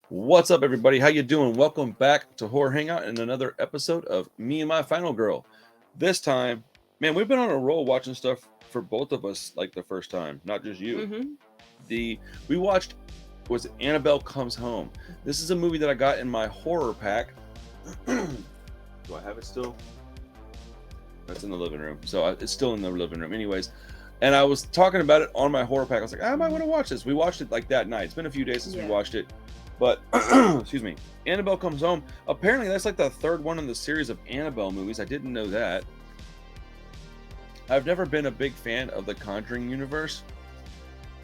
What's up, everybody? How you doing? Welcome back to Horror Hangout and another episode of Me and My Final Girl. This time, man, we've been on a roll watching stuff for both of us like the first time, not just you. Mm-hmm. We watched was it Annabelle Comes Home. This is a movie that I got in my horror pack. Do I have it still? That's in the living room, so it's still in the living room. Anyways, and I was talking about it on my horror pack. I was like, I might want to watch this. We watched it like that night. It's been a few days since we watched it. But, excuse me, Annabelle Comes Home. Apparently, that's like the third one in the series of Annabelle movies. I didn't know that. I've never been a big fan of the Conjuring universe.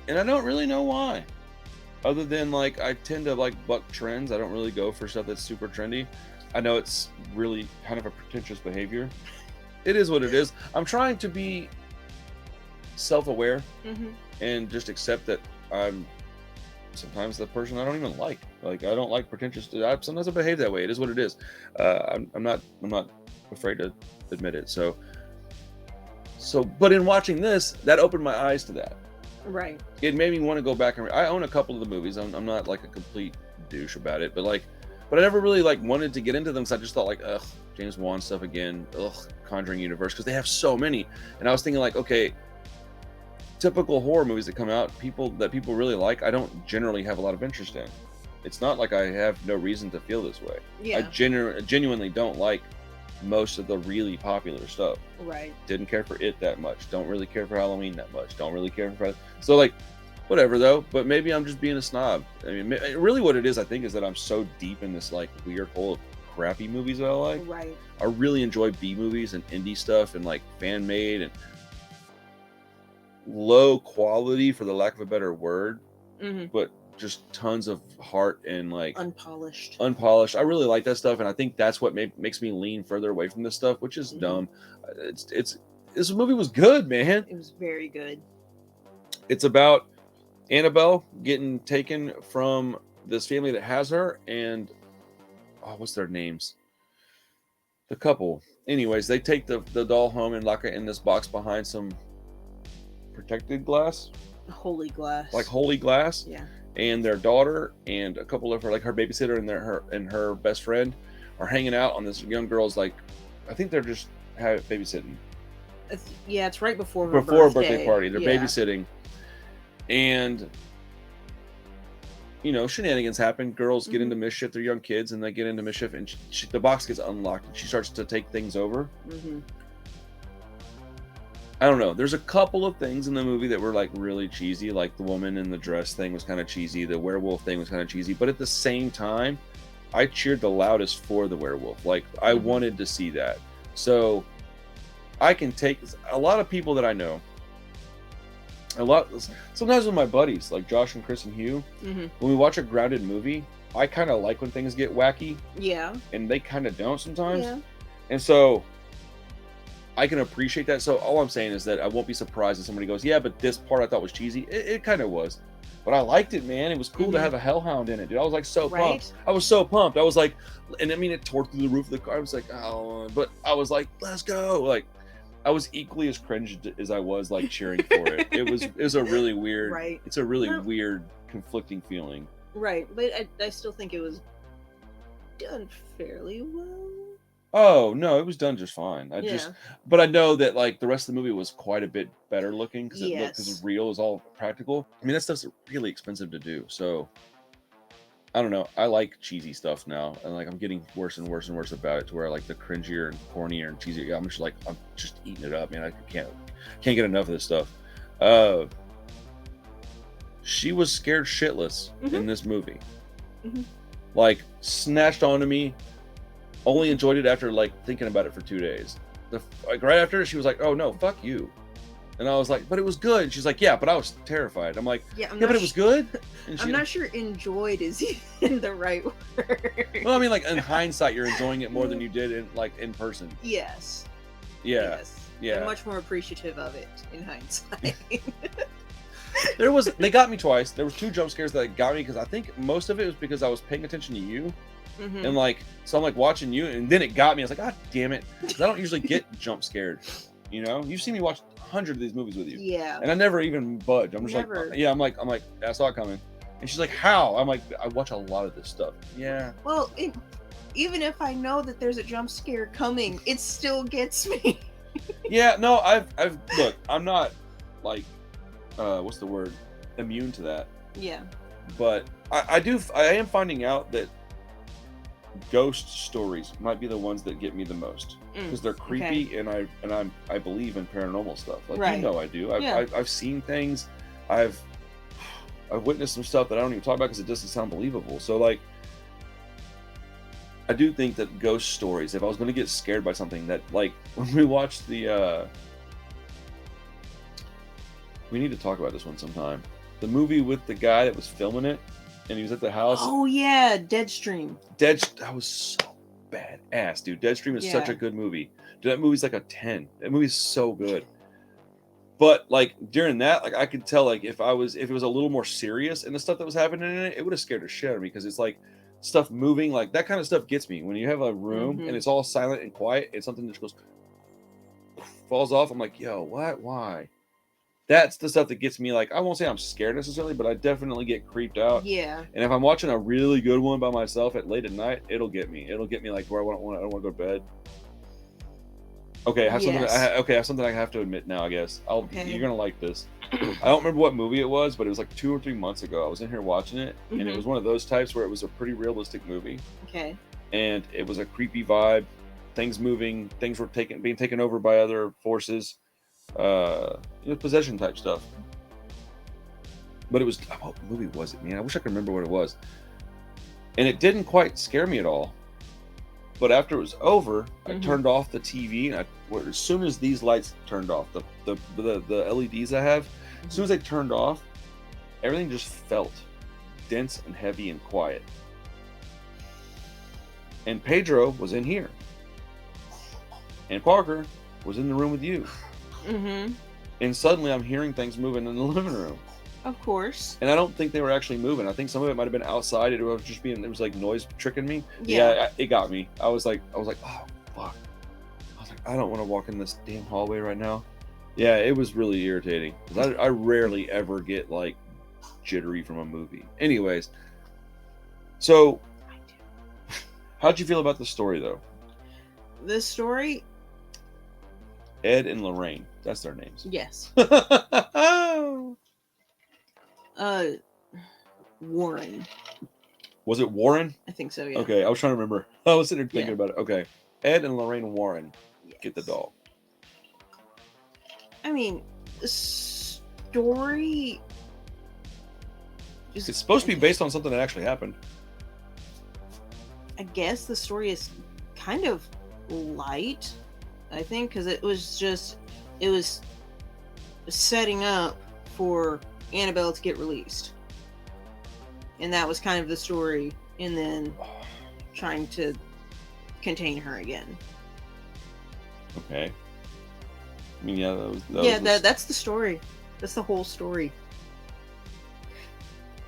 And I don't really know why. Other than, like, I tend to, like, buck trends. I don't really go for stuff that's super trendy. I know it's really kind of a pretentious behavior. It is what it is. I'm trying to be self-aware and just accept that I'm sometimes the person I don't even like. Like, I don't like pretentious. Sometimes I behave that way. It is what it is. I'm not afraid to admit it. So, but in watching this, that opened my eyes to that. Right. It made me want to go back and I own a couple of the movies. I'm not like a complete douche about it, but I never really like wanted to get into them because I just thought like, ugh, James Wan stuff again. Ugh, Conjuring universe, because they have so many. And I was thinking like, okay, typical horror movies that come out, people really like, I don't generally have a lot of interest in. It's not like I have no reason to feel this way. Yeah. I genuinely don't like most of the really popular stuff. Right. Didn't care for it that much. Don't really care for Halloween that much. Don't really care for so like whatever though. But maybe I'm just being a snob. I mean, really what it is, I think, is that I'm so deep in this like weird hole of crappy movies that I like. Right. I really enjoy B movies and indie stuff and like fan made and low quality, for the lack of a better word, but just tons of heart and like unpolished. I really like that stuff, and I think that's what makes me lean further away from this stuff, which is dumb. This movie was good, man. It was very good. It's about Annabelle getting taken from this family that has her, and what's their names? The couple. Anyways, they take the doll home and lock it in this box behind some protected glass, holy glass, like holy glass. Yeah. And their daughter and a couple of her, like her babysitter and her best friend, are hanging out on this young girl's, like, I think they're just babysitting. Yeah, it's right before a birthday party. They're babysitting, and shenanigans happen. Girls get into mischief. They're young kids, and they get into mischief, and the box gets unlocked, and she starts to take things over. I don't know. There's a couple of things in the movie that were like really cheesy, like the woman in the dress thing was kind of cheesy. The werewolf thing was kind of cheesy. But at the same time, I cheered the loudest for the werewolf. Like, I wanted to see that. So I can take a lot of people that I know. Sometimes with my buddies, like Josh and Chris and Hugh, when we watch a grounded movie, I kind of like when things get wacky. Yeah. And they kind of don't sometimes. Yeah. And so I can appreciate that. So all I'm saying is that I won't be surprised if somebody goes, yeah, but this part I thought was cheesy. It kind of was. But I liked it, man. It was cool to have a hellhound in it, dude. I was like so pumped. I was so pumped. I was like, and I mean, it tore through the roof of the car. I was like, oh, but I was like, let's go. Like, I was equally as cringed as I was like cheering for it. It was a really weird, it's a really weird, conflicting feeling. Right. But I still think it was done fairly well. Oh no, it was done just fine. But I know that like the rest of the movie was quite a bit better looking because it looked, because it's real, it's all practical. I mean, that stuff's really expensive to do. So I don't know. I like cheesy stuff now, and like I'm getting worse and worse and worse about it, to where like the cringier and cornier and cheesier, I'm just eating it up, man. I can't get enough of this stuff. She was scared shitless in this movie. Like, snatched onto me. Only enjoyed it after like thinking about it for 2 days. Like right after, she was like, "Oh no, fuck you," and I was like, "But it was good." And she's like, "Yeah, but I was terrified." I'm like, "Yeah, but it was good." And I'm not sure enjoyed is even the right word. Well, I mean, like in hindsight, you're enjoying it more than you did in person. Yes. Yeah. Yes. Yeah. I'm much more appreciative of it in hindsight. They got me twice. There was 2 jump scares that got me, because I think most of it was because I was paying attention to you. And like, so I'm like watching you, and then it got me. I was like, God damn it, because I don't usually get jump scared. You've seen me watch 100 of these movies with you. Yeah. And I never even budge. I'm just like, yeah, I'm like, I saw it coming. And she's like, how? I'm like, I watch a lot of this stuff. Yeah. Well, even if I know that there's a jump scare coming, it still gets me. Yeah, no, I've look, I'm not like what's the word? Immune to that. Yeah. But I am finding out that ghost stories might be the ones that get me the most because they're creepy, okay. and I believe in paranormal stuff. Like Right. you know, I do. Yeah. I've seen things. I've witnessed some stuff that I don't even talk about because it doesn't sound believable. So like, I do think that ghost stories. If I was going to get scared by something, that like when we watched the, we need to talk about this one sometime. The movie with the guy that was filming it, and he was at the house. Oh yeah, Deadstream. That was so badass, dude. Deadstream is such a good movie. Dude, that movie's like a 10. That movie's so good. But like during that, like I could tell, like if it was a little more serious and the stuff that was happening in it, it would have scared the shit out of me because it's like stuff moving, like that kind of stuff gets me. When you have a room and it's all silent and quiet, and something just goes falls off, I'm like, yo, what? Why? That's the stuff that gets me. Like, I won't say I'm scared necessarily, but I definitely get creeped out. Yeah. And if I'm watching a really good one by myself at late at night, it'll get me. It'll get me like where I don't want to go to bed. Okay, I have something. I have something I have to admit now. I guess you're gonna like this. I don't remember what movie it was, but it was like 2 or 3 months ago. I was in here watching it, and it was one of those types where it was a pretty realistic movie. Okay. And it was a creepy vibe, things moving, things were being taken over by other forces, possession type stuff. But it was, what movie was it, man? I wish I could remember what it was. And it didn't quite scare me at all. But after it was over, I turned off the TV, and as soon as these lights turned off, the LEDs I have, as soon as they turned off, everything just felt dense and heavy and quiet. And Pedro was in here, and Parker was in the room with you. And suddenly I'm hearing things moving in the living room. Of course. And I don't think they were actually moving. I think some of it might have been outside. It was like noise tricking me. Yeah, it got me. I was like, oh fuck. I was like, I don't want to walk in this damn hallway right now. Yeah, it was really irritating. Because I rarely ever get like jittery from a movie. Anyways, so how'd you feel about the story though? The story? Ed and Lorraine. That's their names. Yes. Warren. Was it Warren? I think so, yeah. Okay, I was trying to remember. I was sitting there thinking about it. Okay. Ed and Lorraine Warren get the doll. I mean, the story... It's supposed to be based on something that actually happened. I guess the story is kind of light, I think, because it was setting up for Annabelle to get released. And that was kind of the story, and then trying to contain her again. Okay. I mean, yeah, that's the story. That's the whole story.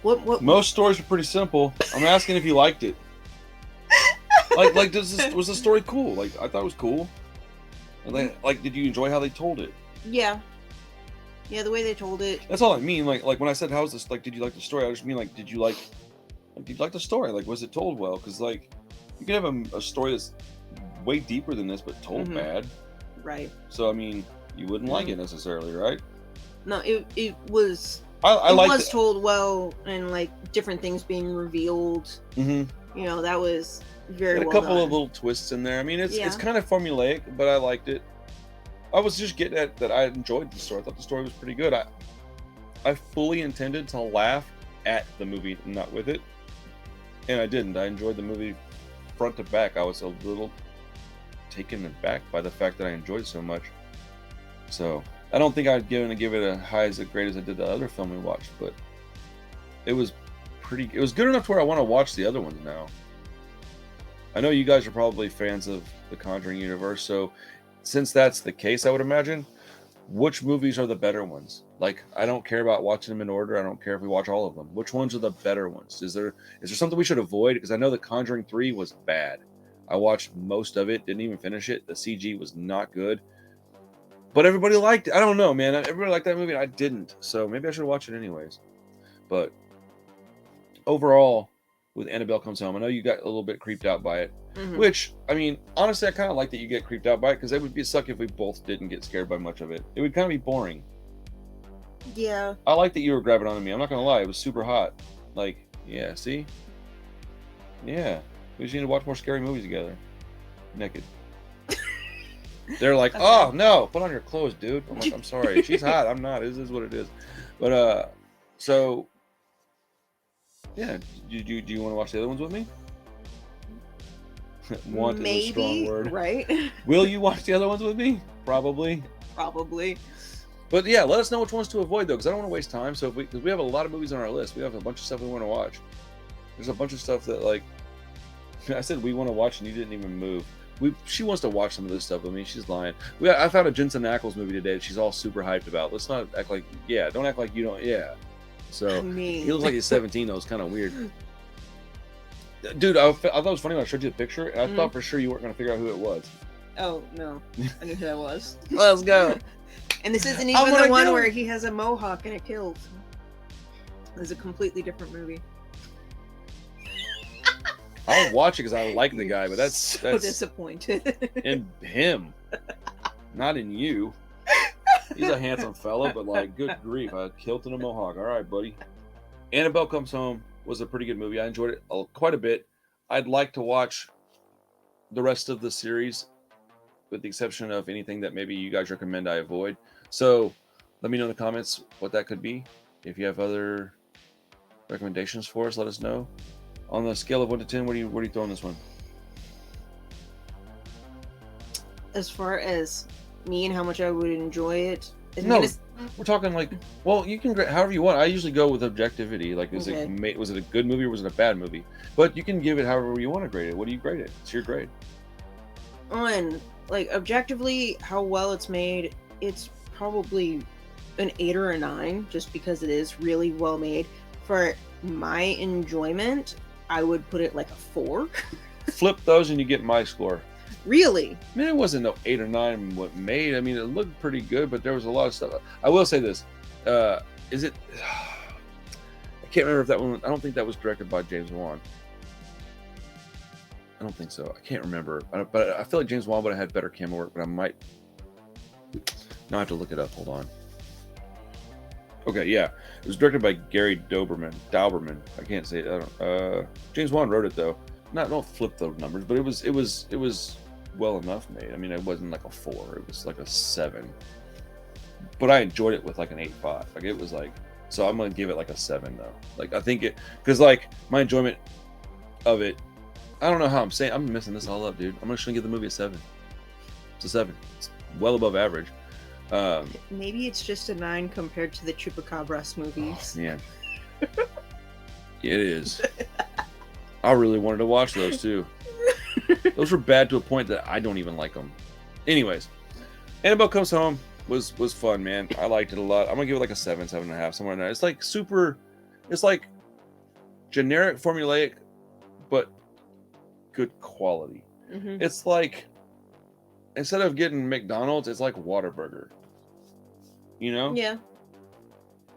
What? Most stories are pretty simple. I'm asking if you liked it. Was the story cool? Like, I thought it was cool. Like, did you enjoy how they told it? Yeah. Yeah, the way they told it. That's all I mean. Like when I said, "How's this?" Like, did you like the story? I just mean like, did you like the story? Like, was it told well? Because like, you can have a story that's way deeper than this, but told bad. Right. So I mean, you wouldn't like it necessarily, right? No, it was. I liked was told well, and like different things being revealed. You know, that was very well a couple done. of little twists in there. I mean, it's kind of formulaic, but I liked it. I was just getting at that I enjoyed the story. I thought the story was pretty good. I fully intended to laugh at the movie, not with it, and I didn't. I enjoyed the movie front to back. I was a little taken aback by the fact that I enjoyed it so much. So I don't think I'd give it a high as great as I did the other film we watched, but it was good enough to where I want to watch the other ones now. I know you guys are probably fans of the Conjuring universe, so since that's the case, I would imagine, which movies are the better ones? Like, I don't care about watching them in order. I don't care if we watch all of them. Which ones are the better ones? Is there something we should avoid? Because I know the Conjuring 3 was bad. I watched most of it, didn't even finish it. The CG was not good. But everybody liked it. I don't know, man. Everybody liked that movie, and I didn't. So maybe I should watch it anyways. But overall with Annabelle Comes Home, I know you got a little bit creeped out by it, which, I mean, honestly, I kind of like that you get creeped out by it, because it would be suck if we both didn't get scared by much of it. It would kind of be boring. Yeah. I like that you were grabbing onto me. I'm not gonna lie, it was super hot. Like, yeah, see? Yeah. We just need to watch more scary movies together. Naked. They're like, Okay. oh no, put on your clothes, dude. I'm like, I'm sorry. She's hot. I'm not. This is what it is. But so yeah, do you want to watch the other ones with me? Want is a strong word. Right? Will you watch the other ones with me? Probably. Probably. But yeah, let us know which ones to avoid though, because I don't want to waste time. So because we have a lot of movies on our list, we have a bunch of stuff we want to watch. There's a bunch of stuff that, like, I said we want to watch and you didn't even move. She wants to watch some of this stuff. I mean, she's lying. I found a Jensen Ackles movie today that she's all super hyped about. Let's not act like, yeah, don't act like you don't, yeah. So, I mean, he looks like he's 17 though. It's kind of weird. Dude, I thought it was funny when I showed you the picture, and I thought for sure you weren't going to figure out who it was. Oh, no. I knew who that was. Let's go. And this isn't even the one where he has a mohawk and it kills. It's a completely different movie. I'll watch it because I like the guy, but that's so disappointed in him, not in you. He's a handsome fella, but like, good grief, a kilt and a mohawk. All right, buddy. Annabelle Comes Home was a pretty good movie. I enjoyed it quite a bit. I'd like to watch the rest of the series, with the exception of anything that maybe you guys recommend I avoid. So let me know in the comments what that could be. If you have other recommendations for us, let us know. On the scale of 1 to 10, what are you throwing this one? As far as me and how much I would enjoy it, we're talking like, well, you can grade however you want. I usually go with objectivity. Like, was it a good movie or was it a bad movie? But you can give it however you want to grade it. What do you grade it? It's your grade. On, like, objectively, how well it's made, it's probably an 8 or a 9, just because it is really well made. For my enjoyment, I would put it like a 4. Flip those and you get my score. Really? I mean, it wasn't no 8 or 9 what made. I mean, it looked pretty good, but there was a lot of stuff. I will say this. Is it... I can't remember if that one... I don't think that was directed by James Wan. I don't think so. I can't remember. But I feel like James Wan would have had better camera work, but I might... Now I have to look it up. Hold on. Okay, yeah. It was directed by Gary Dauberman. I can't say it. James Wan wrote it though. Don't flip those numbers, but it was well enough made. I mean, it wasn't like a 4. It was like a 7. But I enjoyed it with like an 8.5. Like, it was like, so I'm gonna give it like a 7 though. Like, I think it, because like my enjoyment of it, I don't know how I'm messing this all up, dude. I'm just gonna give the movie a 7. It's a 7. It's well above average. Maybe it's just a 9 compared to the Chupacabras movies. Oh, man. It is. I really wanted to watch those too. Those were bad to a point that I don't even like them. Anyways, Annabelle Comes Home was fun, man. I liked it a lot. I'm gonna give it like a 7, 7.5, somewhere in there. It's like it's like generic, formulaic, but good quality. It's like, instead of getting McDonald's, it's like Whataburger. You know? Yeah.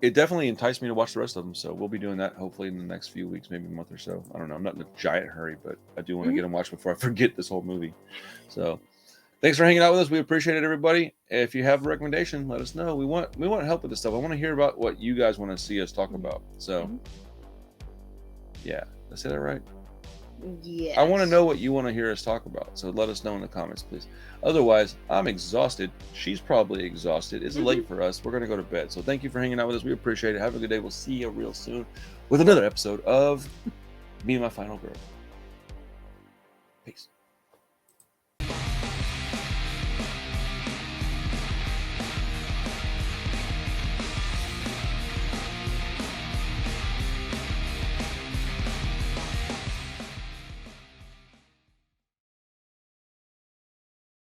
It definitely enticed me to watch the rest of them, so we'll be doing that hopefully in the next few weeks, maybe a month or so. I don't know. I'm not in a giant hurry, but I do want to get them watched before I forget this whole movie. So, thanks for hanging out with us. We appreciate it, everybody. If you have a recommendation, let us know. We want help with this stuff. I want to hear about what you guys want to see us talk about. So, yeah, did I say that right? Yes. I want to know what you want to hear us talk about, so let us know in the comments, please. Otherwise, I'm exhausted. She's probably exhausted. It's late for us. We're going to go to bed. So thank you for hanging out with us. We appreciate it. Have a good day. We'll see you real soon with another episode of Me and My Final Girl. Peace.